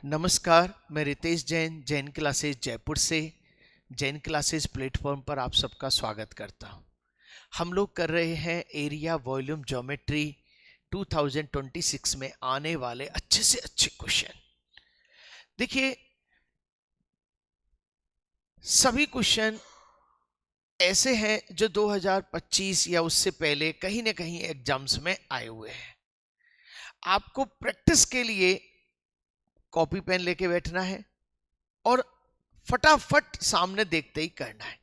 नमस्कार, मैं रितेश जैन, जैन क्लासेस जयपुर से। जैन क्लासेस प्लेटफॉर्म पर आप सबका स्वागत करता हूं। हम लोग कर रहे हैं एरिया वॉल्यूम ज्योमेट्री 2026 में आने वाले अच्छे से अच्छे क्वेश्चन। देखिए, सभी क्वेश्चन ऐसे हैं जो 2025 या उससे पहले कहीं ना कहीं एग्जाम्स में आए हुए हैं। आपको प्रैक्टिस के लिए कॉपी पेन लेके बैठना है और फटाफट सामने देखते ही करना है,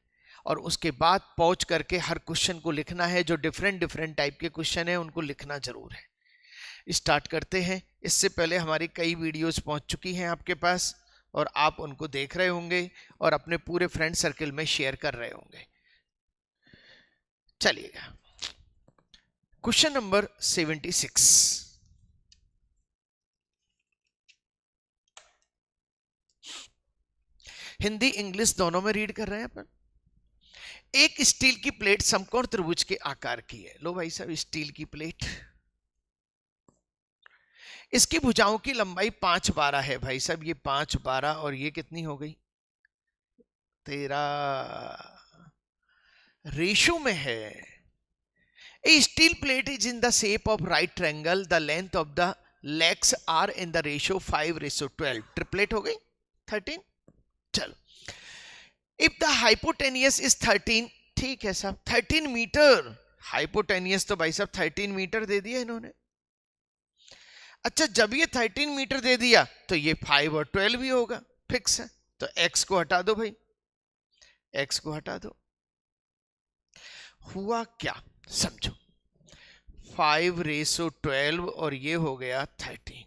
और उसके बाद पॉज करके हर क्वेश्चन को लिखना है। जो डिफरेंट डिफरेंट टाइप के क्वेश्चन है उनको लिखना जरूर है। स्टार्ट करते हैं। इससे पहले हमारी कई वीडियोस पहुंच चुकी हैं आपके पास और आप उनको देख रहे होंगे और अपने पूरे फ्रेंड सर्कल में शेयर कर रहे होंगे। चलिएगा, क्वेश्चन नंबर 76। हिंदी इंग्लिश दोनों में रीड कर रहे हैं अपन। एक स्टील की प्लेट समकोण त्रिभुज के आकार की है। लो भाई साहब, स्टील की प्लेट, इसकी भुजाओं की लंबाई 5/12 है। भाई साहब, ये 5/12 और ये कितनी हो गई? 13 रेशो में है। A steel plate is in the shape of right triangle, the length of the legs are in the ratio 5:12। Triplet हो गई 13। चलो, इफ द हाइपोटेनियस इज 13, ठीक है साहब, 13 मीटर। हाइपोटेनियस तो भाई साहब 13 मीटर दे दिया इन्होंने। अच्छा, जब ये 13 मीटर दे दिया तो ये 5 और 12 भी होगा, फिक्स है। तो x को हटा दो भाई, x को हटा दो। हुआ क्या समझो, 5:12 और ये हो गया 13।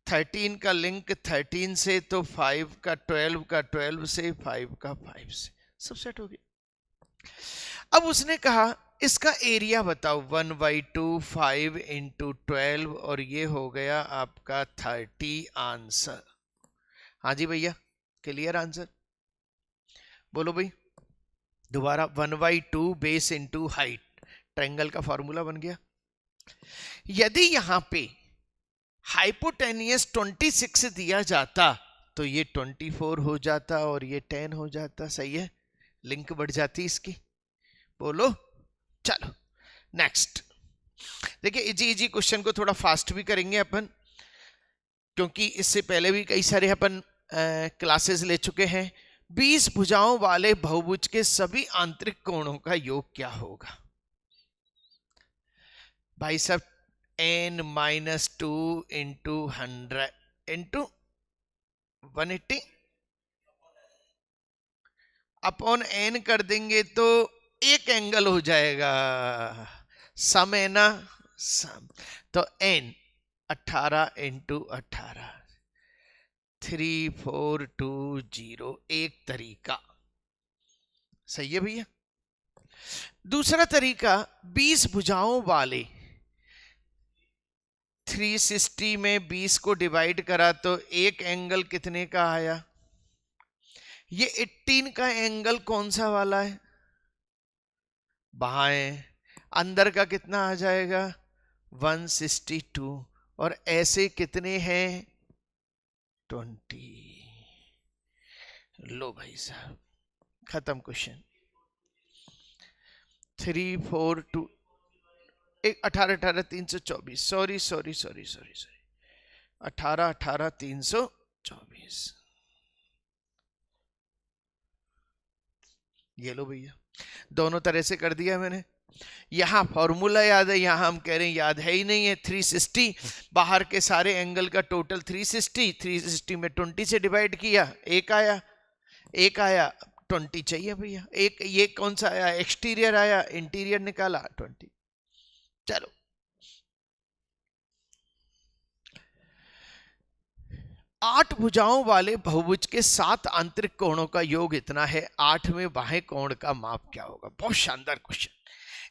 13 का लिंक 13 से, तो 5 का 12 का 12 से, 5 का 5 से, सब सेट हो गया। अब उसने कहा इसका एरिया बताओ। 1/2 5 इंटू 12 और ये हो गया आपका 30 आंसर। हाँ जी भैया, क्लियर आंसर बोलो भाई दोबारा। 1/2 बेस इंटू हाइट, ट्रायंगल का फॉर्मूला बन गया। यदि यहां पे हाइपोटेनियस 26 दिया जाता तो ये 24 हो जाता और ये 10 हो जाता। सही है, लिंक बढ़ जाती इसकी। बोलो, चलो नेक्स्ट। देखिए, इजी इजी क्वेश्चन को थोड़ा फास्ट भी करेंगे अपन, क्योंकि इससे पहले भी कई सारे अपन क्लासेस ले चुके हैं। 20 भुजाओं वाले बहुभुज के सभी आंतरिक कोणों का योग क्या होगा? भाई साहब, n-2 into 100 into 180 upon n कर देंगे तो एक एंगल हो जाएगा। सम है ना, सम। तो n 18 इंटू 18, 3420, एक तरीका। सही है भैया। दूसरा तरीका, 20 भुजाओं वाले 360 में 20 को डिवाइड करा तो एक एंगल कितने का आया? ये 18 का एंगल कौन सा वाला है? बाएं। अंदर का कितना आ जाएगा? 162। और ऐसे कितने हैं? 20। लो भाई साहब, खत्म क्वेश्चन। 342 एक 18 18 324, sorry sorry sorry sorry sorry, 18 18 324। ये लो भैया, दोनों तरह से कर दिया मैंने। यहां फॉर्मूला याद है, यहां हम कह रहे हैं याद है ही नहीं है। 360, बाहर के सारे एंगल का टोटल 360, 360 में 20 से डिवाइड किया, एक आया, एक आया, 20 चाहिए भैया। एक ये कौन सा आया? एक्सटीरियर आया, इंटीरियर निकाला 20। चलो, आठ भुजाओं वाले बहुभुज के 7 आंतरिक कोणों का योग इतना है, 8वें बाहें कोण का माप क्या होगा? बहुत शानदार क्वेश्चन।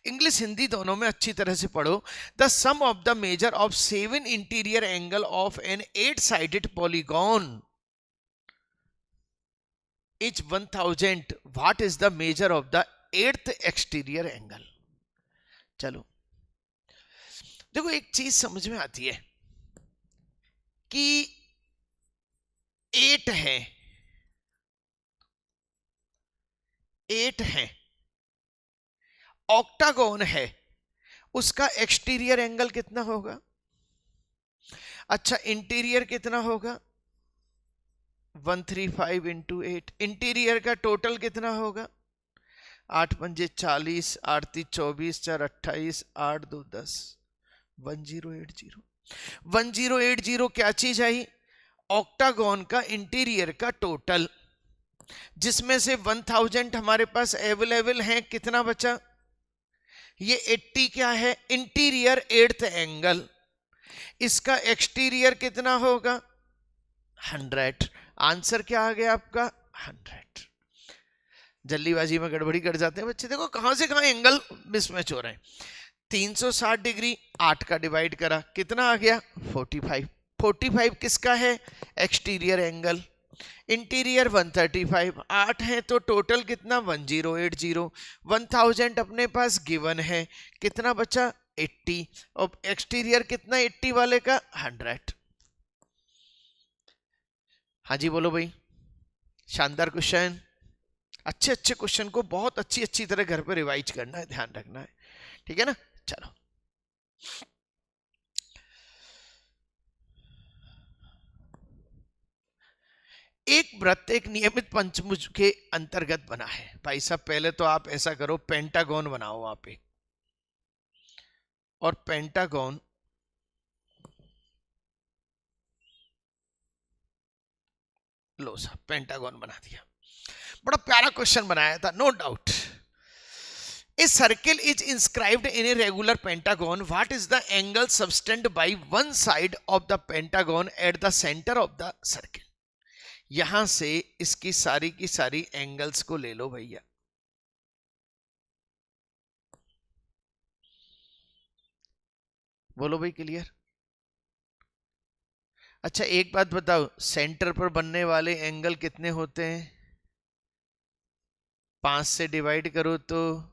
इंग्लिश हिंदी दोनों में अच्छी तरह से पढ़ो। The sum of the measure of 7 interior angle of an 8 sided polygon is 1000। What is the measure of the 8th exterior angle? चलो देखो, एक चीज समझ में आती है कि 8 है, 8 है, ऑक्टागोन है, उसका एक्सटीरियर एंगल कितना होगा? अच्छा, इंटीरियर कितना होगा? 135 इंटू 8। इंटीरियर का टोटल कितना होगा? 8 पंजे 40, 8 3 24, 4 28, 8 2 10, 1080। 1080 क्या चीज आई? ऑक्टागोन का इंटीरियर का टोटल, जिसमें से 1000 हमारे पास अवेलेबल है। कितना बचा? ये 80 क्या है? Interior 8th angle. इसका एक्सटीरियर कितना होगा? 100। आंसर क्या आ गया आपका? 100। जल्दीबाजी में गड़बड़ी कर जाते हैं बच्चे, देखो कहां से कहां एंगल मिसमैच हो रहे हैं। 360 डिग्री 8 का डिवाइड करा, कितना आ गया? 45। 45 किसका है? Exterior angle. इंटीरियर 135, 8 है तो टोटल कितना? 1080। 1000 अपने पास गिवन है, कितना बचा? 80। और एक्सटीरियर कितना 80 वाले का? 100। हाँ जी बोलो भाई। शानदार क्वेश्चन। अच्छे अच्छे क्वेश्चन को बहुत अच्छी तरह घर पे रिवाइज करना है, ध्यान रखना है, ठीक है ना। चलो, एक वृत्त एक नियमित पंचभुज के अंतर्गत बना है। भाई साहब पहले तो आप ऐसा करो, पेंटागन बनाओ आप एक, और पेंटागन लो साहब, पेंटागन बना दिया। बड़ा प्यारा क्वेश्चन बनाया था, no doubt. A circle is inscribed in a regular pentagon. What is the angle subtended by one side of the pentagon at the center of the circle? यहां से इसकी सारी की सारी एंगल्स को ले लो भैया। बोलो भाई, क्लियर? अच्छा एक बात बताओ, सेंटर पर बनने वाले एंगल कितने होते हैं? 5 से डिवाइड करो तो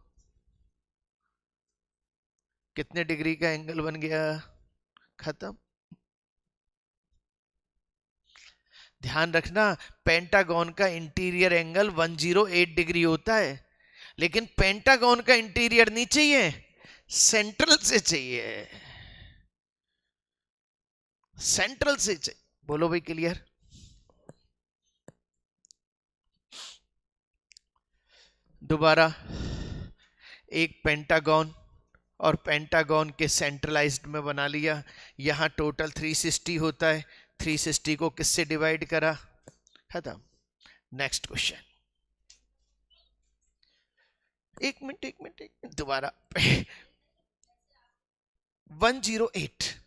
कितने डिग्री का एंगल बन गया? खत्म। ध्यान रखना, पेंटागन का इंटीरियर एंगल 108 डिग्री होता है, लेकिन पेंटागन का इंटीरियर नहीं चाहिए, सेंट्रल से चाहिए, सेंट्रल से चाहिए। बोलो भाई, क्लियर? दोबारा, एक पेंटागन और पेंटागन के सेंट्रलाइज्ड में बना लिया। यहां टोटल 360 होता है, 360 को किससे डिवाइड करा? खत्म। Next question. एक मिनट दोबारा। 108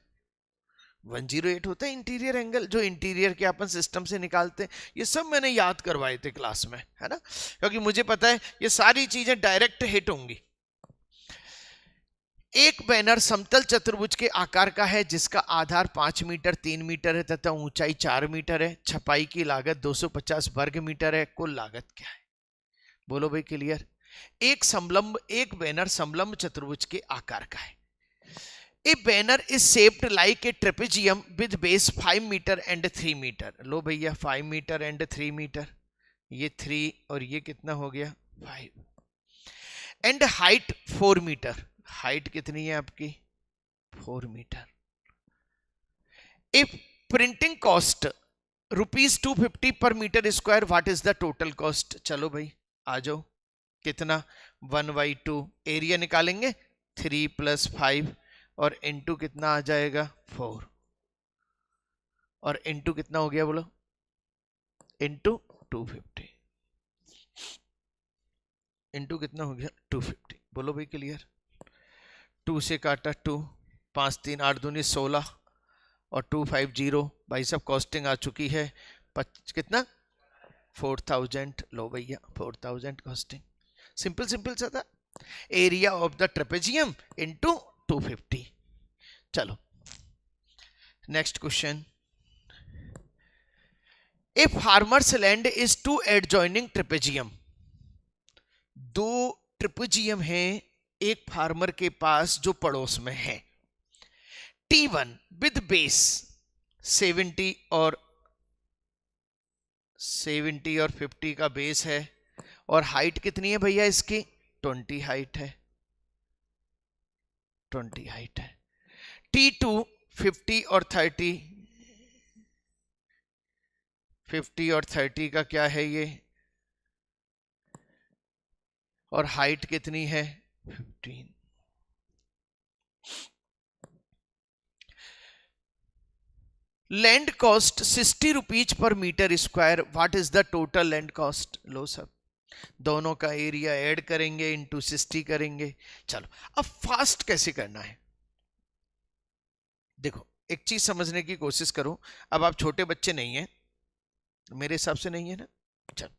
होता है इंटीरियर एंगल, जो इंटीरियर के अपन सिस्टम से निकालते हैं। ये सब मैंने याद करवाए थे क्लास में, है ना, क्योंकि मुझे पता है ये सारी चीजें डायरेक्ट हिट होंगी। एक बैनर समतल चतुर्भुज के आकार का है, जिसका आधार 5 मीटर 3 मीटर है तथा ऊंचाई 4 मीटर है। छपाई की लागत 250 वर्ग मीटर है। कुल लागत क्या है? बोलो भाई, क्लियर? एक बैनर समलंब चतुर्भुज के आकार का है। A banner is shaped like a trapezium with base 5 metre and 3 metre. लो भैया, 5 मीटर एंड 3 मीटर, ये 3 और ये कितना हो गया? 5। And height 4 metre. हाइट कितनी है आपकी? 4 metre. If printing cost ₹250 per metre square, what is the total cost? चलो भाई आ जाओ, कितना? 1/2। एरिया निकालेंगे, 3 + 5 और इनटू कितना आ जाएगा? 4। और इनटू कितना हो गया बोलो? इनटू 250। इनटू कितना हो गया? 250। बोलो भाई, क्लियर? 2 से काटा 2, 5 3 8 दूनी 16 और 250। भाई साहब कॉस्टिंग आ चुकी है कितना? 4000। लो भैया, 4000 कॉस्टिंग। सिंपल सा था। Area of the trapezium into 250। चलो next question. A farmers land is 2 adjoining trapezium. 2 trapezium है एक फार्मर के पास जो पड़ोस में है। T1 विद बेस 70 और 70 और 50 का बेस है, और हाइट कितनी है भैया इसकी? 20 हाइट है, 20 हाइट है। T2 50 और 30, 50 और 30 का क्या है ये, और हाइट कितनी है? 15। Land cost 60 rupees per metre square, what is the total land cost? लो सब, दोनों का एरिया ऐड करेंगे, इंटू 60 करेंगे। चलो अब फास्ट कैसे करना है, देखो एक चीज समझने की कोशिश करो। अब आप छोटे बच्चे नहीं हैं, मेरे हिसाब से नहीं है ना। चलो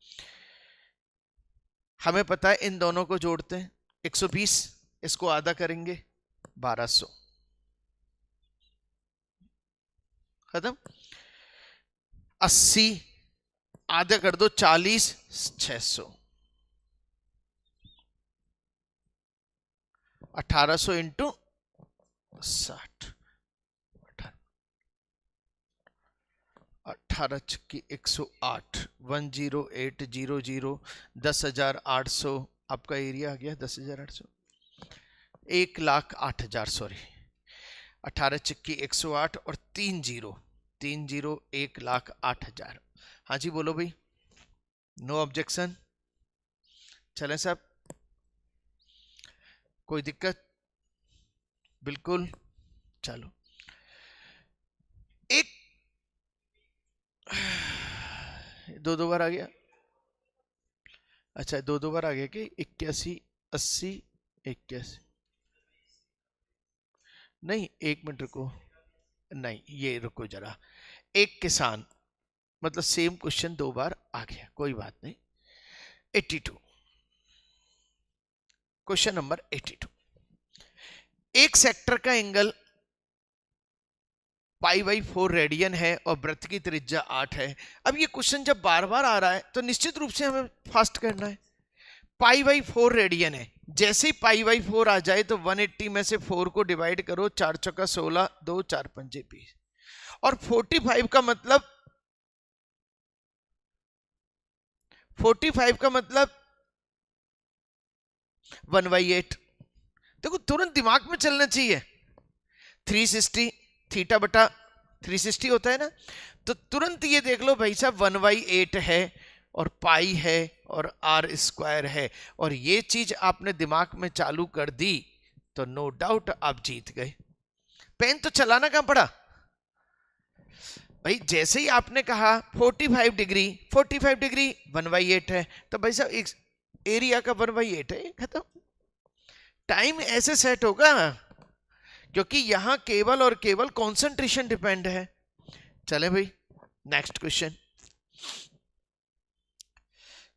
हमें पता है इन दोनों को जोड़ते हैं, 120, इसको आधा करेंगे 1200, खत्म। 80 आधा कर दो 40, 600, 1800 इंटू 60, 18 छक्की 108, 10800, 10,800 आपका एरिया आ गया, 10,800, 1,08,000, सॉरी 18 छक्की 108 और 30, 1,08,000। हाँ जी बोलो भाई, नो ऑब्जेक्शन, चलें साहब, कोई दिक्कत? बिल्कुल। चलो एक दो बार आ गया, अच्छा दो बार आ गया कि 81, 80, 81, नहीं एक मिनट रुको, नहीं ये रुको जरा, एक किसान, मतलब सेम क्वेश्चन दो बार आ गया, कोई बात नहीं। 82, क्वेश्चन नंबर 82, एक सेक्टर का एंगल π/4 रेडियन है और वृत्त की त्रिज्या 8 है। अब ये क्वेश्चन जब बार बार आ रहा है तो निश्चित रूप से हमें फास्ट करना है। π/4 रेडियन है, जैसे ही π/4 आ जाए तो 180 में से 4 को डिवाइड करो, 4 चौका 16, 2 4 पंजे 20, और 45 का मतलब 1/8। देखो तुरंत दिमाग में चलना चाहिए, 360 थीटा बटा 360 होता है ना, तो तुरंत ये देख लो भाई साहब 1/8 है और पाई है और आर स्क्वायर है, और ये चीज आपने दिमाग में चालू कर दी तो नो डाउट आप जीत गए। पेन तो चलाना कहां पड़ा भाई, जैसे ही आपने कहा 45 डिग्री 1/8 है, तो भाई साहब एरिया का 1/8 है, खत्म। टाइम ऐसे सेट होगा क्योंकि यहां केवल और केवल कंसंट्रेशन डिपेंड है। चले भाई नेक्स्ट क्वेश्चन,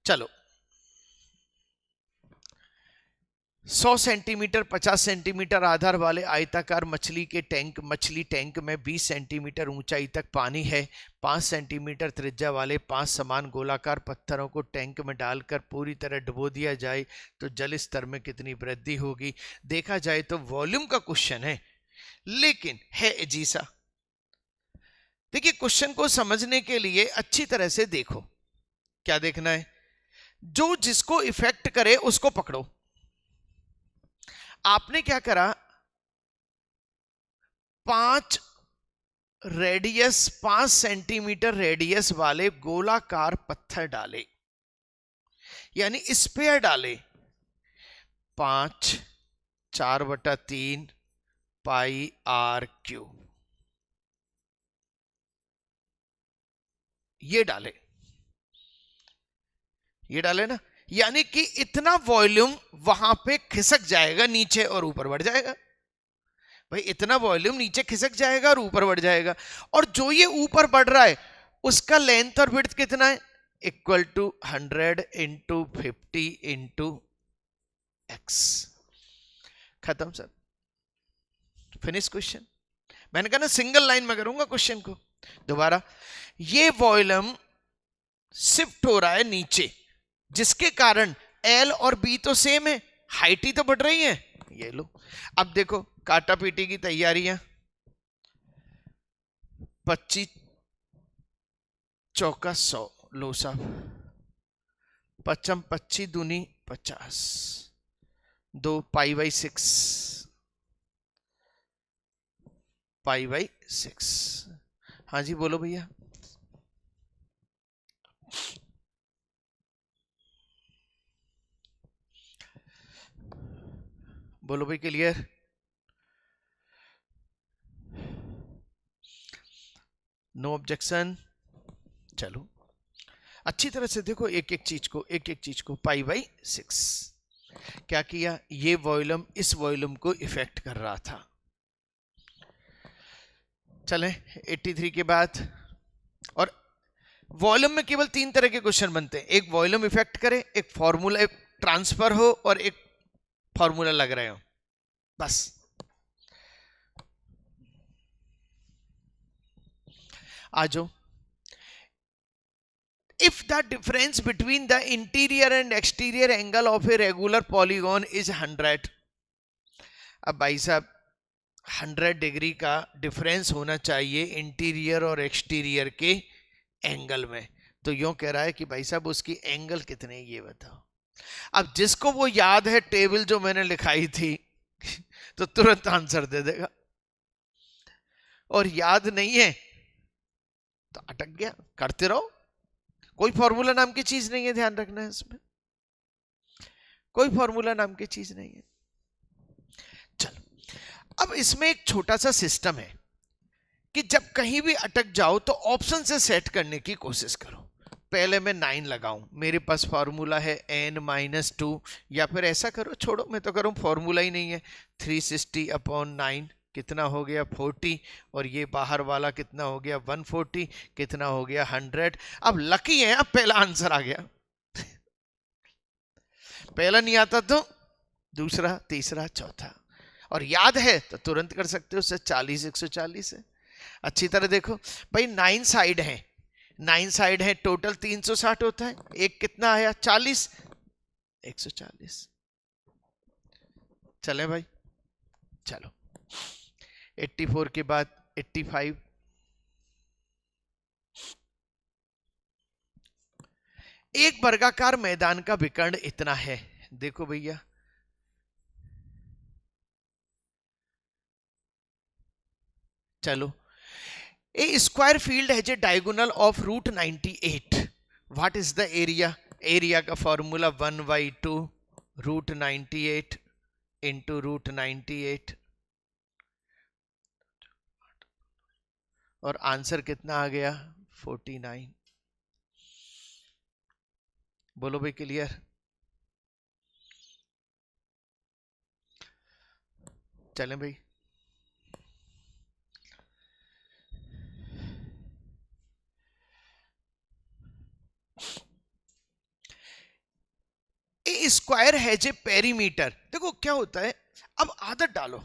चलो 100 सेंटीमीटर 50 सेंटीमीटर आधार वाले आयताकार मछली टैंक में 20 सेंटीमीटर ऊंचाई तक पानी है। 5 सेंटीमीटर त्रिज्या वाले 5 समान गोलाकार पत्थरों को टैंक में डालकर पूरी तरह डुबो दिया जाए तो जल स्तर में कितनी वृद्धि होगी? देखा जाए तो वॉल्यूम का क्वेश्चन है, लेकिन है अजीसा। देखिए क्वेश्चन को समझने के लिए अच्छी तरह से देखो, क्या देखना है, जो जिसको इफेक्ट करे उसको पकड़ो। आपने क्या करा, 5 सेंटीमीटर रेडियस वाले गोलाकार पत्थर डाले, यानी स्पेयर डाले, 5 4/3 πr3 ये डाले ना, यानी कि इतना वॉल्यूम वहां पे खिसक जाएगा नीचे और ऊपर बढ़ जाएगा। भाई इतना वॉल्यूम नीचे खिसक जाएगा और ऊपर बढ़ जाएगा, और जो ये ऊपर बढ़ रहा है उसका लेंथ और विड्थ कितना है, equal to 100 into 50 into x. खत्म सर, फिनिश क्वेश्चन। मैंने कहा ना सिंगल लाइन में करूंगा क्वेश्चन को। दोबारा, ये वॉल्यूम शिफ्ट हो रहा है नीचे, जिसके कारण एल और बी तो सेम है, हाइट ही तो बढ़ रही है। ये लो, अब देखो काटा पीटी की तैयारियां, 25 चौका 100, लो साहब, पचम 25 दूनी 50, 2 π/6, π/6। हाँ जी बोलो भैया। बोलो भाई, क्लियर? No objection. चलो अच्छी तरह से देखो एक एक चीज को, एक एक चीज को। π/6 क्या किया, ये वॉल्यूम इस वॉल्यूम को इफेक्ट कर रहा था। चले 83 के बाद, और वॉल्यूम में केवल 3 तरह के क्वेश्चन बनते हैं, एक वॉल्यूम इफेक्ट करे, एक फॉर्मूला ट्रांसफर हो, और एक फॉर्मूला लग रहे हो, बस। आ जाओ। If the difference between the interior and exterior angle of a regular polygon is 100, अब भाई साहब 100 डिग्री का डिफरेंस होना चाहिए इंटीरियर और एक्सटीरियर के एंगल में, तो यूं कह रहा है कि भाई साहब उसकी एंगल कितने, ये बताओ। अब जिसको वो याद है टेबल जो मैंने लिखाई थी तो तुरंत आंसर दे देगा, और याद नहीं है तो अटक गया, करते रहो। कोई फॉर्मूला नाम की चीज नहीं है, ध्यान रखना है इसमें, कोई फॉर्मूला नाम की चीज नहीं है। चलो अब इसमें एक छोटा सा सिस्टम है कि जब कहीं भी अटक जाओ तो ऑप्शन से सेट करने की कोशिश करो। पहले मैं 9 लगाऊं, मेरे पास फॉर्मूला है n-2, या फिर ऐसा करो, छोड़ो मैं तो करूं, फॉर्मूला ही नहीं है, 360/9 कितना हो गया 40, और ये बाहर वाला कितना हो गया 140, कितना हो गया 100। अब लकी है, अब पहला आंसर आ गया। पहला नहीं आता तो दूसरा, तीसरा, चौथा, और याद है तो तुरंत कर सकते हो, उससे 40 140 है। अच्छी तरह देखो भाई, 9 साइड है, 9 साइड है, टोटल 360 होता है, एक कितना आया 40, 140। चले भाई, चलो 84 के बाद 85, एक वर्गाकार मैदान का विकर्ण इतना है। देखो भैया, चलो, a square field has a diagonal of √98, what is the area? Area का फॉर्मूला 1/2 √98 इंटू √98, और आंसर कितना आ गया 49। बोलो भाई, क्लियर? चलें भाई, ए स्क्वायर हैज ए पेरीमीटर। देखो क्या होता है, अब आदत डालो,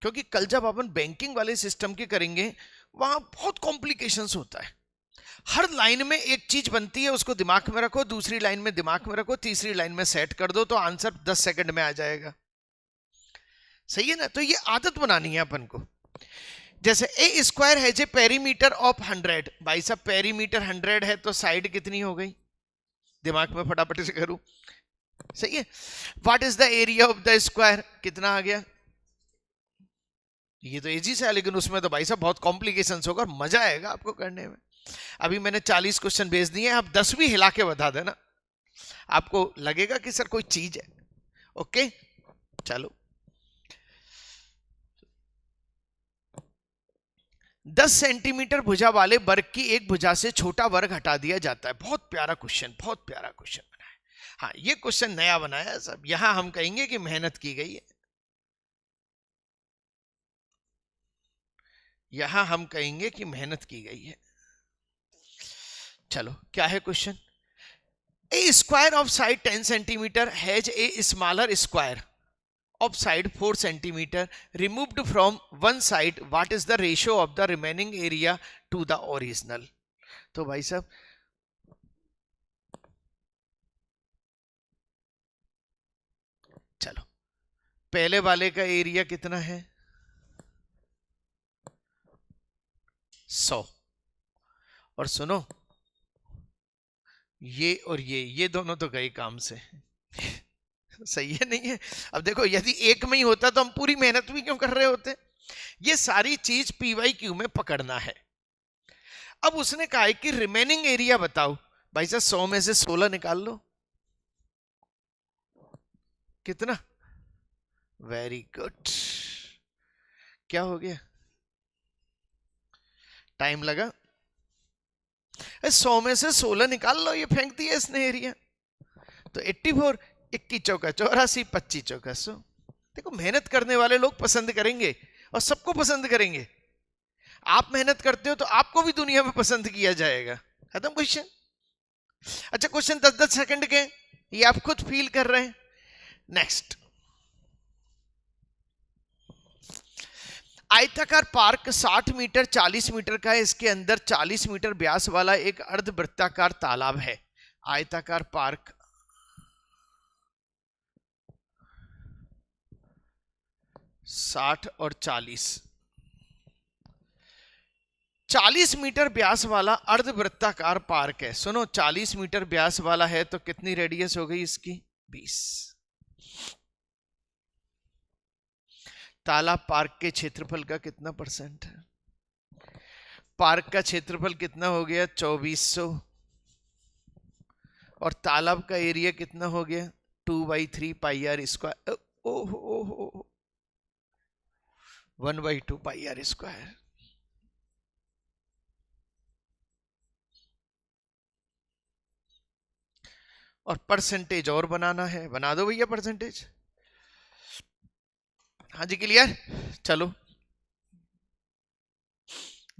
क्योंकि कल जब अपन बैंकिंग वाले सिस्टम के करेंगे वहां बहुत कॉम्प्लिकेशंस होता है। हर लाइन में एक चीज बनती है, उसको दिमाग में रखो, दूसरी लाइन में दिमाग में रखो, तीसरी लाइन में सेट कर दो, तो आंसर 10 सेकंड में आ जाएगा। सही है ना? तो ये आदत बनानी है अपन को। जैसे a square has a perimeter of 100, भाई साहब पेरीमीटर 100 है तो साइड कितनी हो गई, दिमाग में फटाफट से करूं। सही है। What is the area of the square, कितना आ गया? ये तो इजी सा है, लेकिन उसमें तो भाई साहब बहुत कॉम्प्लिकेशंस होगा, मजा आएगा आपको करने में। अभी मैंने 40 क्वेश्चन भेज दिए, आप 10 भी हिला के बता देना, आपको लगेगा कि सर कोई चीज है। ओके चलो, 10 सेंटीमीटर भुजा वाले वर्ग की एक भुजा से छोटा वर्ग हटा दिया जाता है। बहुत प्यारा क्वेश्चन, बहुत प्यारा क्वेश्चन बना है। हाँ, ये क्वेश्चन नया बनाया है सब, यहां हम कहेंगे कि मेहनत की गई है, यहां हम कहेंगे कि मेहनत की गई है। चलो क्या है question? A square of side 10 centimetre has a smaller square of side 4 centimeter removed from one side, what is the ratio of the remaining area to the original? तो भाई साहब चलो, पहले वाले का एरिया कितना है 100, और सुनो ये और ये दोनों तो गए काम से। सही है नहीं है? अब देखो यदि एक में ही होता तो हम पूरी मेहनत भी क्यों कर रहे होते? ये सारी चीज पीवाई क्यू में पकड़ना है। अब उसने कहा है कि रिमेनिंग एरिया बताओ। भाई साहब 100 में से 16 निकाल लो, कितना? Very good. क्या हो गया? टाइम लगा? 100 में से 16 निकाल लो, ये फेंक दिया इसने एरिया। तो 84, 21 चौका 84, 25 चौका 100। देखो मेहनत करने वाले लोग पसंद करेंगे और सबको पसंद करेंगे। आप मेहनत करते हो तो आपको भी दुनिया में पसंद किया जाएगा। खत्म क्वेश्चन। अच्छा क्वेश्चन 10-10 सेकंड के, ये आप खुद फील कर रहे हैं। नेक्स्ट, आयताकार पार्क 60 मीटर 40 मीटर का है। इसके अंदर 40 मीटर व्यास वाला एक अर्धवृत्ताकार तालाब है। आयताकार पार्क 60 और 40 मीटर व्यास वाला अर्धवृत्ताकार पार्क है। सुनो 40 मीटर व्यास वाला है तो कितनी रेडियस हो गई इसकी? 20। तालाब पार्क के क्षेत्रफल का कितना परसेंट है? पार्क का क्षेत्रफल कितना हो गया? 2400। और तालाब का एरिया कितना हो गया? 2/3 पाई आर स्क्वायर। ओहो 1/2 पाई आर स्क्वायर। और परसेंटेज और बनाना है, बना दो भैया परसेंटेज। हाँ जी क्लियर। चलो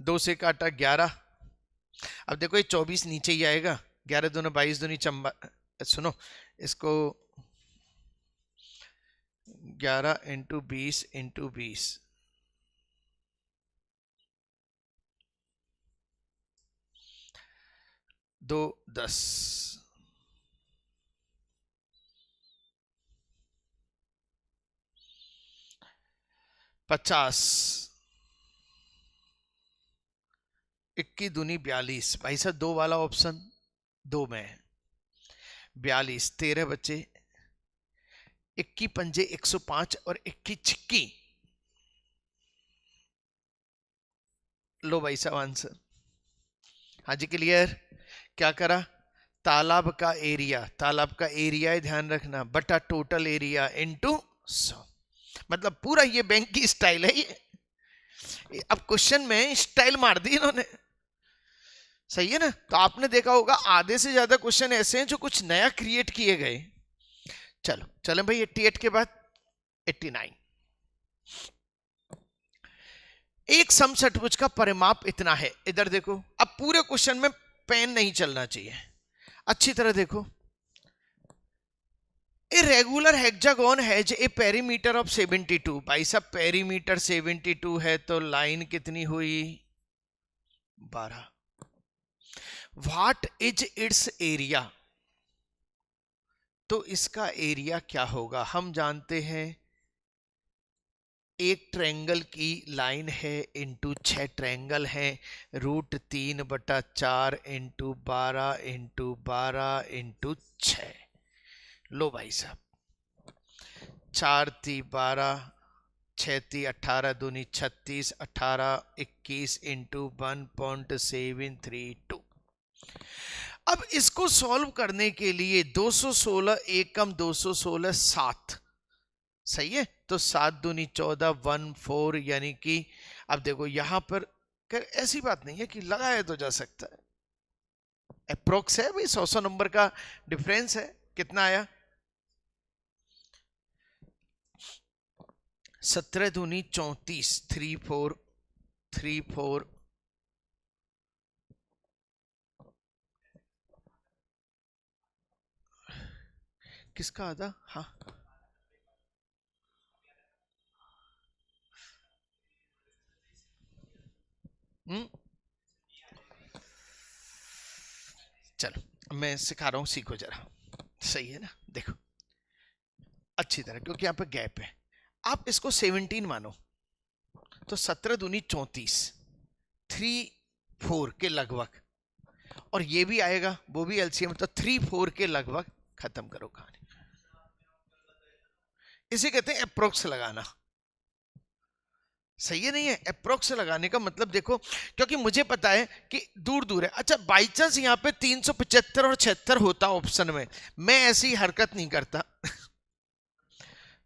2 से काटा 11। अब देखो ये 24 नीचे ही आएगा। 11 दूनी 22 दूनी चंबा। सुनो इसको 11 × 20 × 20 2 10 50 21 दूनी 42। भाई साहब 2 वाला ऑप्शन 2 में है। 42 13 बचे, 21 पंजे 105 और 21 छिक्की। लो भाई साहब आंसर। हाँ जी क्लियर। क्या करा? तालाब का एरिया ध्यान रखना बटा टोटल एरिया इनटू 100। मतलब पूरा ये बैंक की स्टाइल है ये। अब क्वेश्चन में स्टाइल मार दी इन्होंने। सही है ना? तो आपने देखा होगा आधे से ज्यादा क्वेश्चन ऐसे हैं जो कुछ नया क्रिएट किए गए। चलो चलें भाई 88 के बाद 89। एक समषट्भुज का परिमाप इतना है। इधर देखो, अब पूरे क्वेश्चन में पेन नहीं चलना चाहिए, अच्छी तरह देखो। A regular hexagon has a perimeter of 72। भाई साहब पेरीमीटर 72 है तो लाइन कितनी हुई? 12। What is it's area? तो इसका एरिया क्या होगा? हम जानते हैं एक ट्रायंगल की लाइन है इंटू 6 ट्रायंगल है, √3/4 × 12 × 12 × 6। लो भाई साहब 4 × 12 6 × 18 दूनी 36 18 21 × 1.732। अब इसको सॉल्व करने के लिए 216 एकम 216 7। सही है? तो 7 दूनी 14 14 यानी कि अब देखो यहां पर ऐसी बात नहीं है कि लगाया तो जा सकता है, अप्रोक्स है भाई। 100 नंबर का डिफरेंस है। कितना आया? 17 दूनी 34 3 4 3 4 किसका आधा? हाँ चलो मैं सिखा रहा हूं, सीखो जरा। सही है ना? देखो अच्छी तरह, क्योंकि यहां पर गैप है। आप इसको 17 मानो तो 17 दूनी 34 3 4 के लगभग। और ये भी आएगा, वो भी एलसीएम, तो 3-4 के लगभग खत्म करो कहानी। इसे कहते हैं अप्रोक्स लगाना। सही है नहीं है? अप्रोक्स लगाने का मतलब देखो, क्योंकि मुझे पता है कि दूर दूर है। अच्छा बाई चांस यहाँ पे 375 और 76 होता ऑप्शन में, मैं ऐसी हरकत नहीं करता।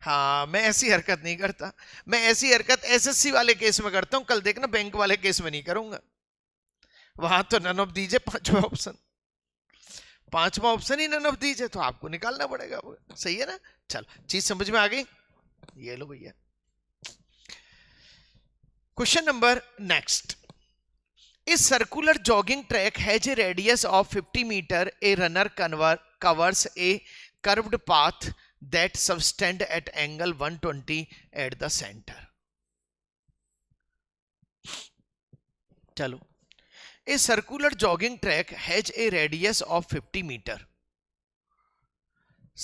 हाँ मैं ऐसी हरकत नहीं करता। मैं ऐसी हरकत एसएससी वाले केस में करता हूं, कल देखना बैंक वाले केस में नहीं करूंगा। वहां तो नन ऑफ दीजिए पांचवा ऑप्शन, पांचवा ऑप्शन ही नन ऑफ दीजिए, तो आपको निकालना पड़ेगा वो। सही है ना? चलो चीज समझ में आ गई? ये लो भैया question number next. A circular jogging track has a radius of 50 meter. A runner covers a curved path that subtends at angle 120 at the center. चलो, a circular jogging track has a radius of 50 meter.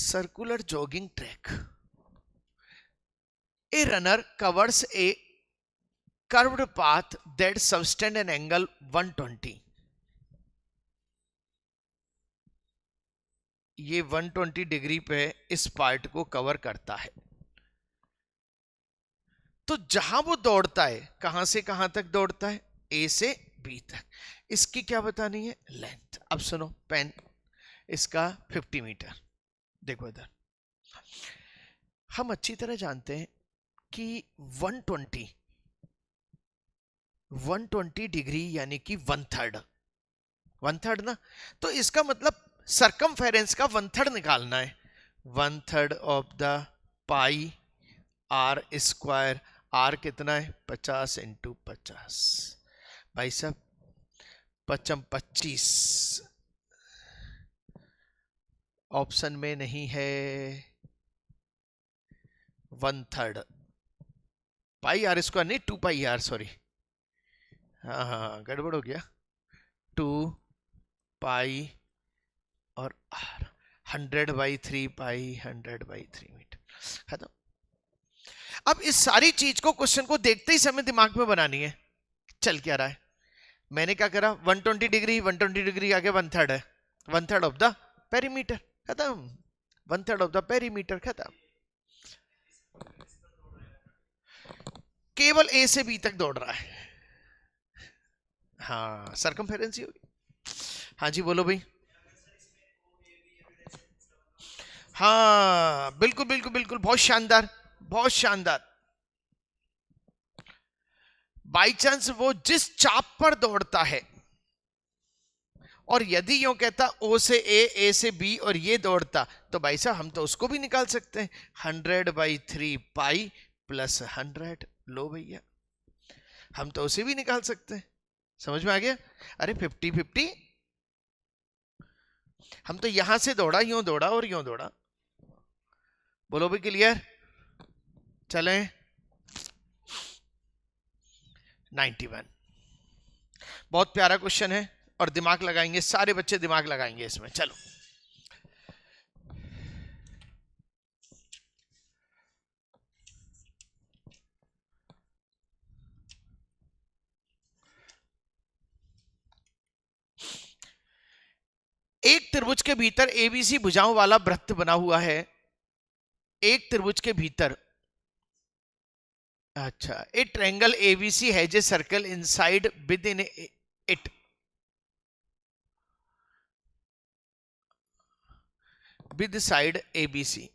Circular jogging track. A runner covers a curved path that subtends an angle 120. ये 120 degree पे इस part को cover करता है। तो जहां वो दौड़ता है, कहां से कहां तक दौड़ता है? ए से बी तक। इसकी क्या बतानी है? लेंथ। अब सुनो पेन, इसका 50 मीटर। देखो इधर, हम अच्छी तरह जानते हैं कि 120 डिग्री यानी कि 1/3 ना। तो इसका मतलब सरकमफेरेंस का 1/3 निकालना है। 1/3 of the pi r square. R कितना है? 50 × 50। भाई साहब 25 ऑप्शन में नहीं है। 1/3 पाई आर स्क्वायर नहीं, 2 पाई आर, सॉरी। हाँ गड़बड़ हो गया। 2 पाई और आर, 100/3 पाई, 100/3 मीटर। खत्म। अब इस सारी चीज को क्वेश्चन को देखते ही समय दिमाग में बनानी है। चल क्या रहा है? मैंने क्या करा? 120 डिग्री, 120 डिग्री आगे 1/3 है। 1/3 ऑफ द पेरीमीटर, खत्म। 1/3 ऑफ द पेरीमीटर, खत्म। केवल ए से बी तक दौड़ रहा है। हाँ सरकमफेरेंस ही होगी। हाँ जी बोलो भाई। हाँ बिल्कुल बिल्कुल बिल्कुल, बहुत शानदार, बहुत शानदार। बाई चांस वो जिस चाप पर दौड़ता है, और यदि यूं कहता ओ से ए से बी और ये दौड़ता, तो भाई साहब हम तो उसको भी निकाल सकते हैं। 100/3 पाई प्लस 100। लो भैया, हम तो उसे भी निकाल सकते हैं। समझ में आ गया? अरे 50-50, हम तो यहां से दौड़ा, यूं दौड़ा और यूं दौड़ा। बोलो भी क्लियर? चलें 91। बहुत प्यारा क्वेश्चन है और दिमाग लगाएंगे, सारे बच्चे दिमाग लगाएंगे इसमें। चलो एक त्रिभुज के भीतर एबीसी भुजाओं वाला वृत्त बना हुआ है। एक त्रिभुज के भीतर, अच्छा, ए triangle ABC has a circle inside with in it. With side ABC.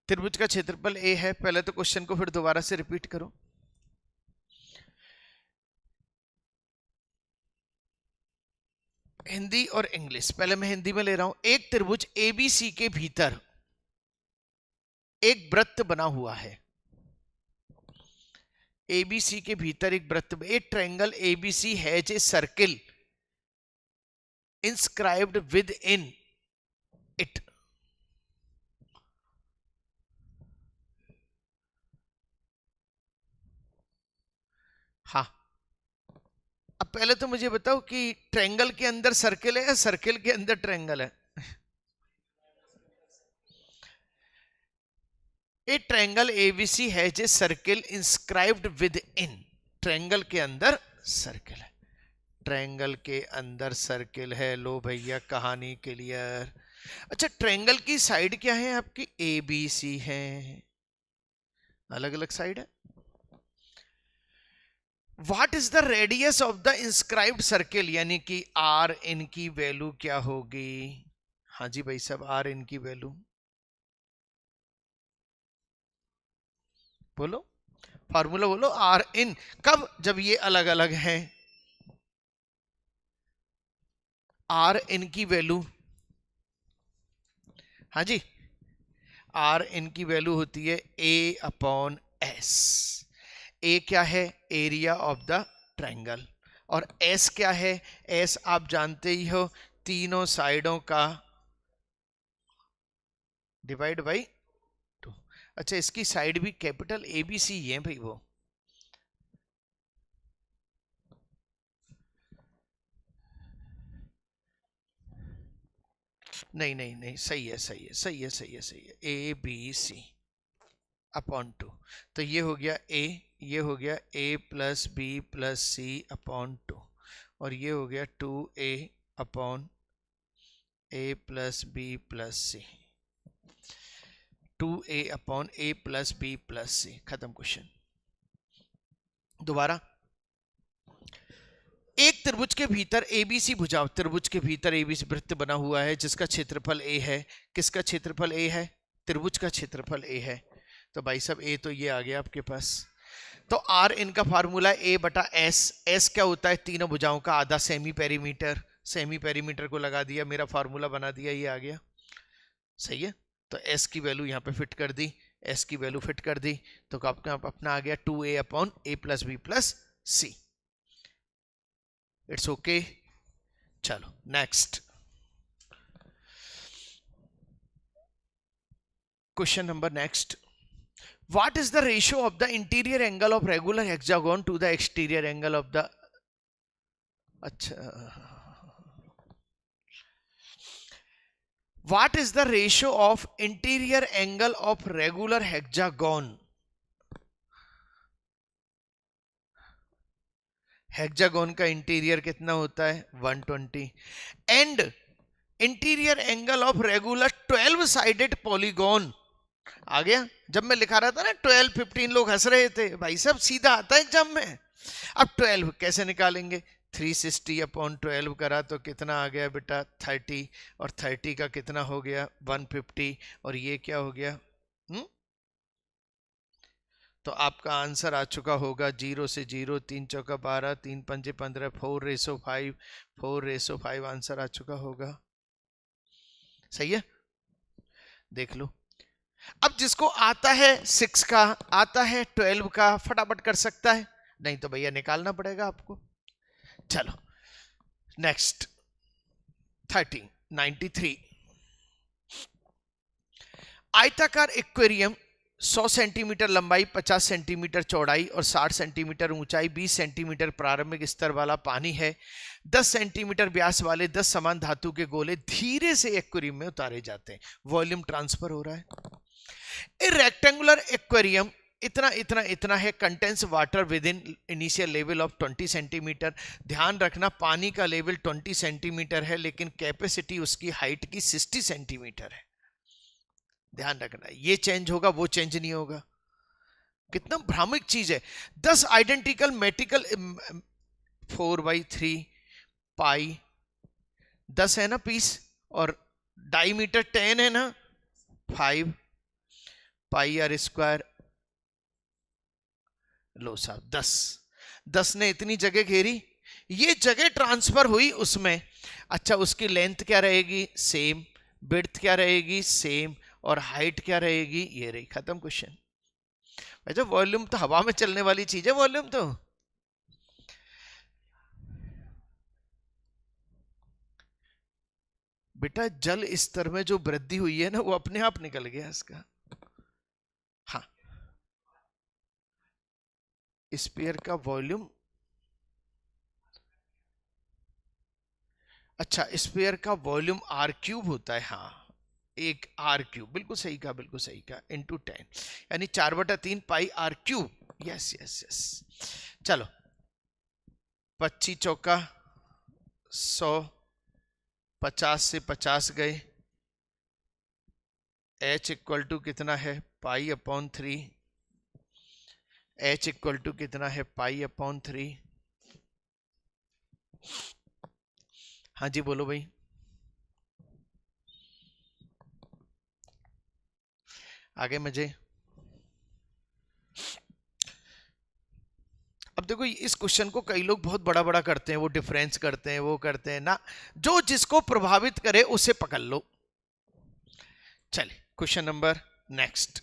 त्रिभुज का क्षेत्रफल ए है। पहले तो क्वेश्चन को फिर दोबारा से रिपीट करो। हिंदी और इंग्लिश, पहले मैं हिंदी में ले रहा हूं। एक त्रिभुज एबीसी के भीतर एक वृत्त बना हुआ है। एबीसी के भीतर एक वृत्त, एक triangle ABC has a circle inscribed with in it. हाँ, अब पहले तो मुझे बताओ कि ट्रायंगल के अंदर सर्किल है या सर्किल के अंदर ट्रायंगल है? ए triangle ABC has a circle inscribed with in, triangle के अंदर सर्किल है, ट्रायंगल के अंदर सर्किल है। लो भैया कहानी क्लियर। अच्छा, ट्रायंगल की साइड क्या है आपकी? ए बी सी है, अलग अलग साइड है। What is the radius of the inscribed circle, यानी कि आर इनकी वैल्यू क्या होगी? हाँ जी भाई साहब, आर इनकी वैल्यू बोलो, फार्मूला बोलो। आर इन कब? जब ये अलग अलग हैं। आर इनकी वैल्यू, हाँ जी, आर इनकी वैल्यू होती है ए अपॉन एस। ए क्या है? Area of the triangle. और एस क्या है? एस आप जानते ही हो, तीनों साइडों का डिवाइड बाई टू। अच्छा, इसकी साइड भी कैपिटल ए बी सी है भाई वो। नहीं नहीं नहीं, सही है सही है सही है सही है सही है, a b c upon two. तो ये हो गया ए, ये हो गया a plus b plus c upon two, और ये हो गया 2a upon a plus b plus c, 2a upon a plus b plus c. खत्म क्वेश्चन। दोबारा, एक त्रिभुज के भीतर एबीसी भुजाओं, त्रिभुज के भीतर एबीसी वृत्त बना हुआ है जिसका क्षेत्रफल ए है। किसका क्षेत्रफल ए है? त्रिभुज का क्षेत्रफल ए है। तो भाई साहब ए तो ये आ गया आपके पास। तो आर इनका फार्मूला ए बटा एस। एस क्या होता है? तीनों भुजाओं का आधा सेमी पेरीमीटर। सेमी पेरीमीटर को लगा दिया, मेरा फार्मूला बना दिया, ये आ गया। सही है। तो एस की वैल्यू यहाँ पे फिट कर दी, एस की वैल्यू फिट कर दी, तो आपका अपना आ गया 2a upon a plus b plus c. It's okay. चलो next question number next. What is the ratio of the interior angle of regular hexagon to the exterior angle of the, अच्छा, what is the ratio of interior angle of regular hexagon? Hexagon का interior कितना होता है? 120। And interior angle of regular 12 sided polygon. आ गया? जब मैं लिखा रहा था ना 12 15, लोग हंस रहे थे, भाई साहब सीधा आता है एग्जाम में। अब 12 कैसे निकालेंगे? 360 अपॉन 12 करा तो कितना आ गया बेटा? 30, और 30 का कितना हो गया? 150, और ये क्या हो गया? तो आपका आंसर आ चुका होगा 0 से 0, 3 चौका 12, 3 पंजे 15, 4:5, 4:5 आंसर आ चुका होगा। सही है, देख लो। अब जिसको आता है 6 का, आता है 12 का, फटाफट कर सकता है, नहीं तो भैया निकालना पड़ेगा आपको। चलो नेक्स्ट 1393। आयताकार एक्वेरियम 100 सेंटीमीटर लंबाई, 50 सेंटीमीटर चौड़ाई और 60 सेंटीमीटर ऊंचाई, 20 सेंटीमीटर प्रारंभिक स्तर वाला पानी है। 10 सेंटीमीटर व्यास वाले 10 समान धातु के गोले धीरे से एक्वेरियम में उतारे जाते हैं। वॉल्यूम ट्रांसफर हो रहा है। ए रेक्टेंगुलर एक्वेरियम इतना इतना इतना है, contains water with in initial level of 20 centimetre. ध्यान रखना, पानी का लेवल 20 सेंटीमीटर है, लेकिन कैपेसिटी उसकी हाइट की 60 सेंटीमीटर है। ध्यान रखना, ये चेंज होगा, वो चेंज नहीं होगा। कितना भ्रामक चीज है। 10 आइडेंटिकल मेटिकल 4/3 पाई 10 है ना पीस, और डायमीटर 10 है ना, 5 पाई आर स्क्वायर। लो साहब 10 ने इतनी जगह घेरी, ये जगह ट्रांसफर हुई उसमें। अच्छा, उसकी लेंथ क्या रहेगी? सेम। विड्थ क्या रहेगी? सेम। और हाइट क्या रहेगी? ये रही। खत्म क्वेश्चन। अच्छा, वॉल्यूम तो हवा में चलने वाली चीज है, वॉल्यूम तो। बेटा जल स्तर में जो वृद्धि हुई है ना, वो अपने आप निकल गया इसका। हाँ, स्फीयर का वॉल्यूम, अच्छा स्फीयर का वॉल्यूम r³ होता है। हाँ एक आर क्यूब, बिल्कुल सही कहा, बिल्कुल सही कहा, इंटू 10 यानी 4/3 pi r cube. Yes yes yes. चलो 25 चौका 100, 50 से 50 गए, h इक्वल टू कितना है π/3, h इक्वल टू कितना है π/3। हाँ जी बोलो भाई। आगे मजे। अब देखो इस क्वेश्चन को कई लोग बहुत बड़ा बड़ा करते हैं, वो डिफरेंस करते हैं, वो करते हैं ना, जो जिसको प्रभावित करे उसे पकड़ लो। चलिए क्वेश्चन नंबर नेक्स्ट।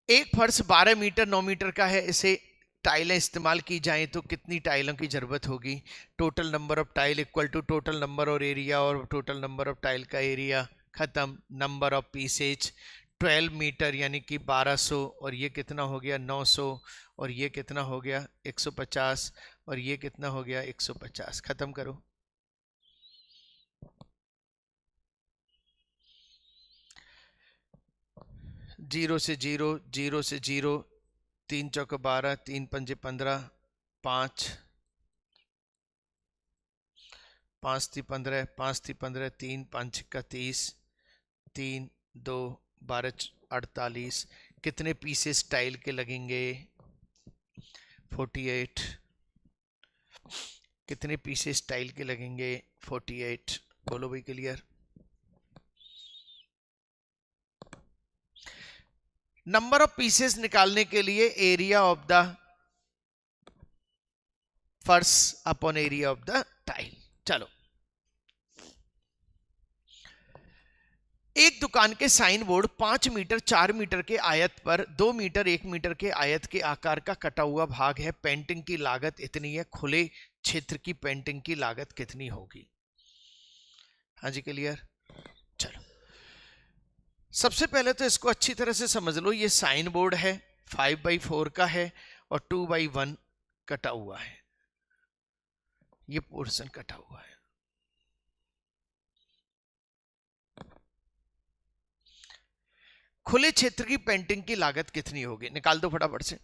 एक फर्श 12 मीटर 9 मीटर का है, इसे टाइलें इस्तेमाल की जाएं तो कितनी टाइलों की जरूरत होगी? Total number of tile equal to total number और एरिया, और टोटल नंबर ऑफ टाइल का एरिया, खत्म। नंबर ऑफ पीसेज 12 मीटर यानी कि 1200, और ये कितना हो गया 900, और ये कितना हो गया 150, और ये कितना हो गया 150। खत्म करो। जीरो से जीरो, जीरो से जीरो, 3 चौक 12, 3 पंजे 15, 5 5 थी 15, 5 थी 15, 3 5 का 30, 3 2 12 48। कितने पीसेस टाइल के लगेंगे? 48। कितने पीसेस टाइल के लगेंगे? 48। बोलो भाई क्लियर। नंबर ऑफ पीसेस निकालने के लिए एरिया ऑफ द फर्श upon area of the tile. चलो एक दुकान के साइन बोर्ड 5 मीटर 4 मीटर के आयत पर 2 मीटर 1 मीटर के आयत के आकार का कटा हुआ भाग है। पेंटिंग की लागत इतनी है, खुले क्षेत्र की पेंटिंग की लागत कितनी होगी? हाँ जी क्लियर। चलो सबसे पहले तो इसको अच्छी तरह से समझ लो। ये साइन बोर्ड है, 5/4 का है और 2/1 कटा हुआ है, ये पोर्शन कटा हुआ है। खुले क्षेत्र की पेंटिंग की लागत कितनी होगी? निकाल दो फटाफट से।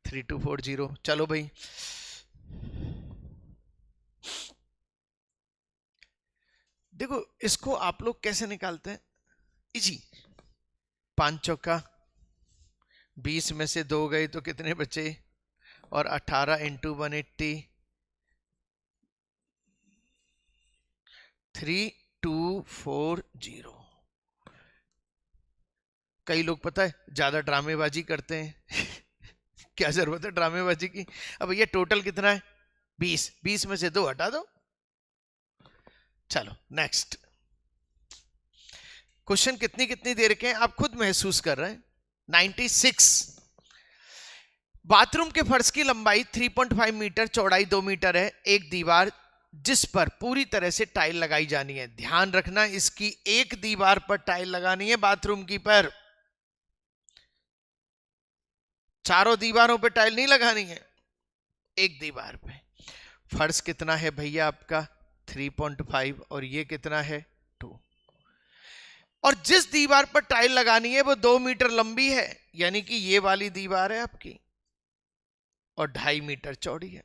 Three two 4 0। चलो भाई देखो इसको आप लोग कैसे निकालते हैं, इजी। 5 चौका 20 में से 2 गए तो कितने बचे? और 18 इंटू 180, 3240। कई लोग पता है ज्यादा ड्रामेबाजी करते हैं क्या जरूरत है ड्रामेबाजी की? अब ये टोटल कितना है? 20, 20 में से 2 हटा दो। चलो नेक्स्ट क्वेश्चन कितनी कितनी देर के हैं आप खुद महसूस कर रहे हैं। 96। बाथरूम के फर्श की लंबाई 3.5 मीटर, चौड़ाई 2 मीटर है। एक दीवार जिस पर पूरी तरह से टाइल लगाई जानी है, ध्यान रखना इसकी एक दीवार पर टाइल लगानी है बाथरूम की, पर चारों दीवारों पर टाइल नहीं लगानी है, एक दीवार पे। फर्श कितना है भैया आपका? 3.5, और ये कितना है 2, और जिस दीवार पर टाइल लगानी है वो 2 मीटर लंबी है, यानी कि ये वाली दीवार है आपकी, और 2.5 मीटर चौड़ी है,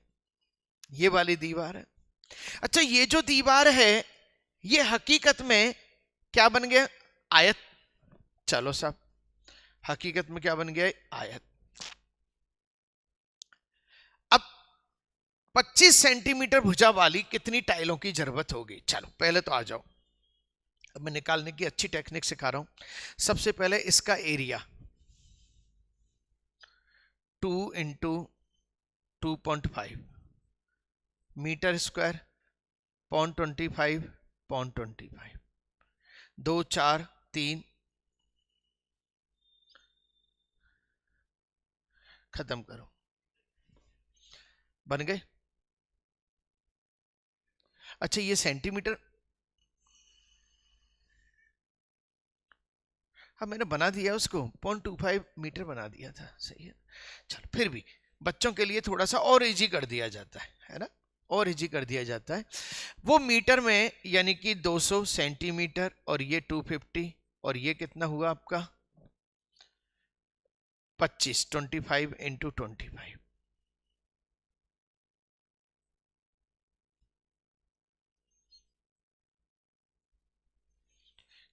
ये वाली दीवार है। अच्छा ये जो दीवार है ये हकीकत में क्या बन गया? आयत। चलो साहब हकीकत में क्या बन गया? आयत। अब 25 सेंटीमीटर भुजा वाली कितनी टाइलों की जरूरत होगी? चलो पहले तो आ जाओ, अब मैं निकालने की अच्छी टेक्निक सिखा रहा हूं। सबसे पहले इसका एरिया 2 इंटू 2.5 मीटर स्क्वायर, 0.25 0.25, 2 4 3, खत्म करो, बन गए। अच्छा ये सेंटीमीटर, अब मैंने बना दिया उसको 0.25 मीटर बना दिया था, सही है। चलो फिर भी बच्चों के लिए थोड़ा सा और इजी कर दिया जाता है ना, और इजी कर दिया जाता है। वो मीटर में यानी कि 200 सेंटीमीटर, और ये 250, और ये कितना हुआ आपका 25, 25 इंटू 25।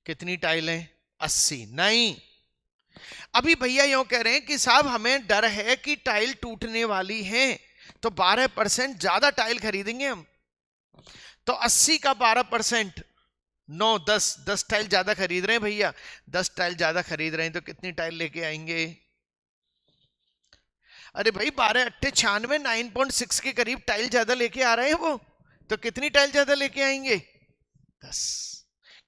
कितनी टाइलें 80? नहीं, अभी भैया यूं कह रहे हैं कि साहब हमें डर है कि टाइल टूटने वाली है, तो 12% ज्यादा टाइल खरीदेंगे हम। तो 80 का 12%, 9, 10 टाइल ज्यादा खरीद रहे हैं भैया, 10 टाइल ज्यादा खरीद रहे हैं तो कितनी टाइल लेके आएंगे? अरे भाई 12 अट्ठे 96, 9.6 के करीब टाइल ज्यादा लेके आ रहे हैं वो, तो कितनी टाइल ज्यादा लेके आएंगे? 10।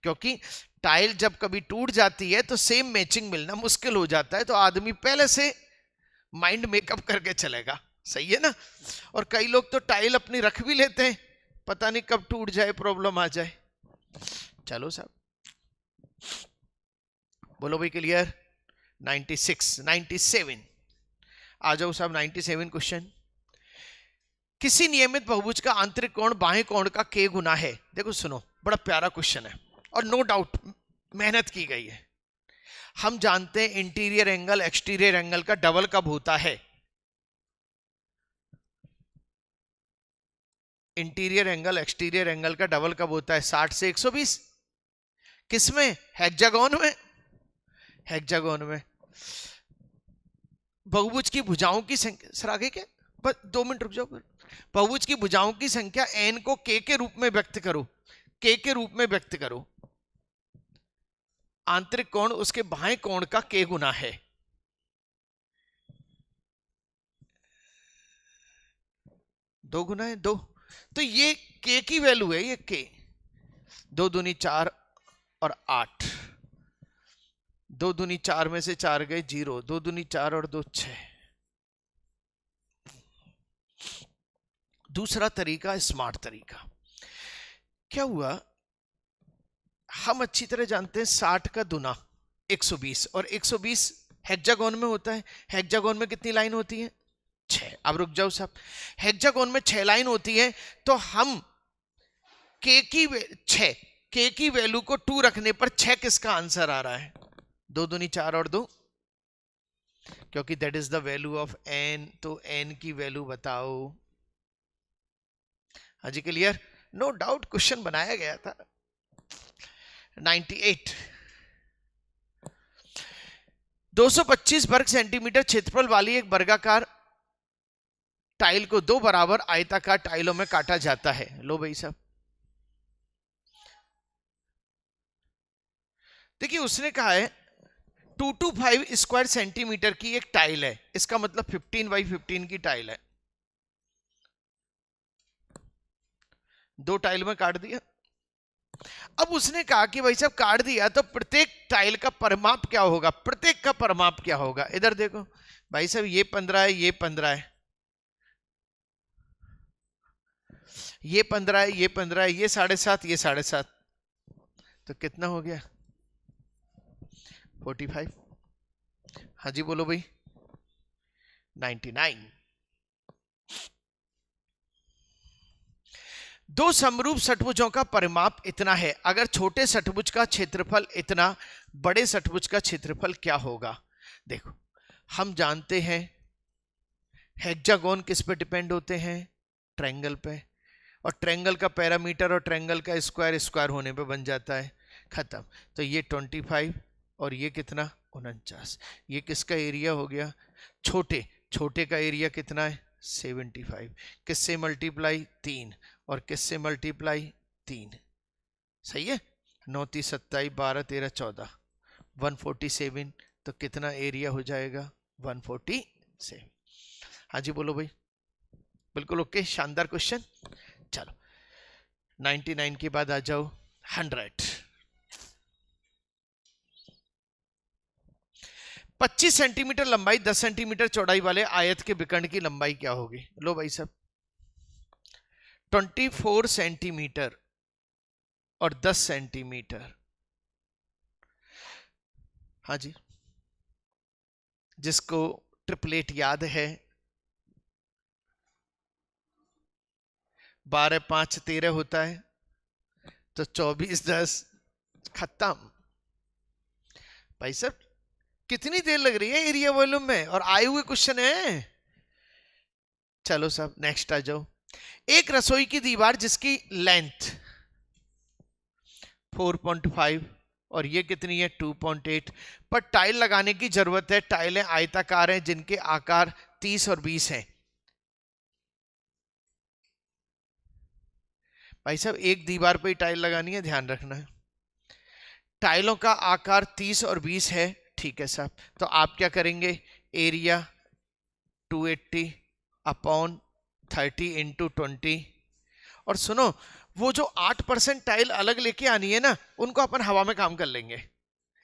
क्योंकि टाइल जब कभी टूट जाती है तो सेम मैचिंग मिलना मुश्किल हो जाता है, तो आदमी पहले से माइंड मेकअप करके चलेगा, सही है ना। और कई लोग तो टाइल अपनी रख भी लेते हैं, पता नहीं कब टूट जाए, प्रॉब्लम आ जाए। चलो साहब बोलो भाई क्लियर। 96, 97 आ जाओ साहब। 97 क्वेश्चन, किसी नियमित बहुभुज का आंतरिक कोण बाएं कोण का k गुना है। देखो सुनो, बड़ा प्यारा क्वेश्चन है और नो डाउट मेहनत की गई है। हम जानते हैं इंटीरियर एंगल एक्सटीरियर एंगल का डबल कब होता है? इंटीरियर एंगल एक्सटीरियर एंगल का डबल कब होता है? 60 से 120। किसमें? हेक्सागोन में। हेक्सागोन में बहुभुज की भुजाओं की संख्या, सर आगे क्या, बस 2 मिनट रुक जाओ। बहुभुज की भुजाओं की संख्या n को k के रूप में व्यक्त करो, k के रूप में व्यक्त करो। आंतरिक कोण उसके बाएं कोण का k गुना है। दो गुना है, 2, तो ये k की वैल्यू है, ये k। 2 दूनी 4 और 8, 2 दूनी 4 में से 4 गए 0, 2 दूनी 4 और 2 6। दूसरा तरीका स्मार्ट तरीका, क्या हुआ, हम अच्छी तरह जानते हैं 60 का दुना 120, और 120 हेक्सागोन में होता है। हेक्सागोन में कितनी लाइन होती है? 6। अब रुक जाओ साहब, हेक्सागोन में 6 लाइन होती है, तो हम k की 6, k की वैल्यू को 2 रखने पर 6 किसका आंसर आ रहा है? 2 दूनी 4 और 2, क्योंकि that is the value of n, तो n की वैल्यू बताओ। हाँ जी क्लियर, नो डाउट क्वेश्चन बनाया गया था। 98, 225 वर्ग सेंटीमीटर क्षेत्रफल वाली एक वर्गाकार टाइल को 2 बराबर आयताकार टाइलों में काटा जाता है। लो भाई साहब, देखिए उसने कहा है 225 स्क्वायर सेंटीमीटर की एक टाइल है, इसका मतलब 15 बाई 15 की टाइल है। 2 टाइल में काट दिया। अब उसने कहा कि भाई साहब काट दिया तो प्रत्येक टाइल का परिमाप क्या होगा? प्रत्येक का परिमाप क्या होगा? इधर देखो भाई साहब, ये 15 है, ये 15 है, ये 15 है, ये 15 है, ये 7.5, ये 7.5, तो कितना हो गया? 45। हाँ जी बोलो भाई। 99। दो समरूप षट्भुजों का परिमाप इतना है, अगर छोटे षट्भुज का क्षेत्रफल इतना, बड़े षट्भुज का क्षेत्रफल क्या होगा? देखो हम जानते हैं हेक्सागोन किस पे डिपेंड होते हैं? ट्रायंगल पे, और ट्रायंगल का पैरामीटर और ट्रायंगल का स्क्वायर स्क्वायर होने पे बन जाता है, खत्म। तो ये 25 और ये कितना? 49। ये किसका एरिया हो गया? छोटे, छोटे का एरिया कितना है? 75। किससे मल्टीप्लाई? 3, और किससे मल्टीप्लाई? 3, सही है। 9 3 27 12 13 14, 147, तो कितना एरिया हो जाएगा? 147। हाँ जी बोलो भाई। बिल्कुल ओके, शानदार क्वेश्चन। चलो 99 के बाद आ जाओ 100। 25 सेंटीमीटर लंबाई 10 सेंटीमीटर चौड़ाई वाले आयत के विकर्ण की लंबाई क्या होगी? लो भाई साहब, 24 सेंटीमीटर और 10 सेंटीमीटर। हाँ जी, जिसको ट्रिपलेट याद है, 12 5 13 होता है, तो 24 10 खत्म। भाई साहब कितनी देर लग रही है एरिया वॉल्यूम में, और आए हुए क्वेश्चन है। चलो साहब नेक्स्ट आ जाओ। एक रसोई की दीवार जिसकी लेंथ 4.5 और ये कितनी है 2.8, पर टाइल लगाने की जरूरत है। टाइलें आयताकार हैं जिनके आकार 30 और 20 हैं। भाई साहब एक दीवार पे ही टाइल लगानी है, ध्यान रखना है। टाइलों का आकार 30 और 20 है, ठीक है साहब। तो आप क्या करेंगे, एरिया 280 अपॉन 30 इंटू 20। और सुनो, वो जो 8% टाइल अलग लेके आनी है ना, उनको अपन हवा में काम कर लेंगे।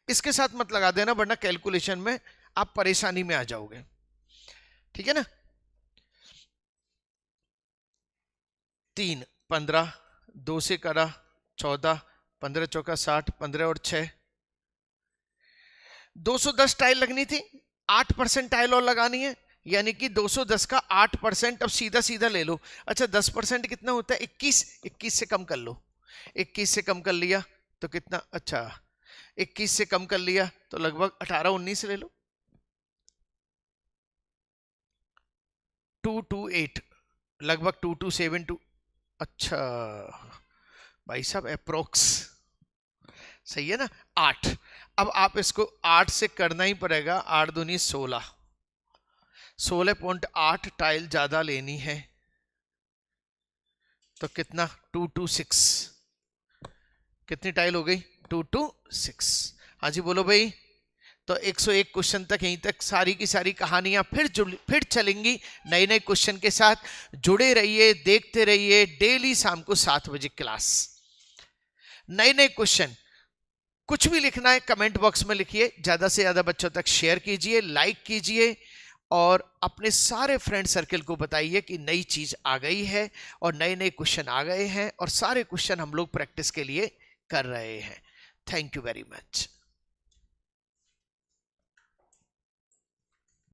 इसके साथ मत लगा देना, वरना कैलकुलेशन में आप परेशानी में आ जाओगे, ठीक है ना। 3 15, 2 से करा 14, 15 चौका 60, 15 और 6 210 टाइल लगनी थी। 8% टाइल और लगानी है, यानी कि 210 का 8%। अब सीधा सीधा ले लो। अच्छा 10% कितना होता है, 21। 21 से कम कर लो, 21 से कम कर लिया तो कितना, अच्छा 21 से कम कर लिया तो लगभग 18 19 ले लो। 228 लगभग 2272। अच्छा भाई साहब अप्रोक्स सही है ना, 8। अब आप इसको 8 से करना ही पड़ेगा, 8 दूनी 16, 16.8 टाइल ज्यादा लेनी है, तो कितना 226। कितनी टाइल हो गई 226। हाँ जी बोलो भाई। तो 101 क्वेश्चन तक, यहीं तक सारी की सारी कहानियां फिर चलेंगी नए नए क्वेश्चन के साथ। जुड़े रहिए, देखते रहिए, डेली शाम को 7 बजे क्लास। नए नए क्वेश्चन कुछ भी लिखना है कमेंट बॉक्स में लिखिए, ज्यादा से ज्यादा बच्चों तक शेयर कीजिए, लाइक कीजिए, और अपने सारे फ्रेंड सर्कल को बताइए कि नई चीज आ गई है और नए नए क्वेश्चन आ गए हैं, और सारे क्वेश्चन हम लोग प्रैक्टिस के लिए कर रहे हैं। Thank you very much.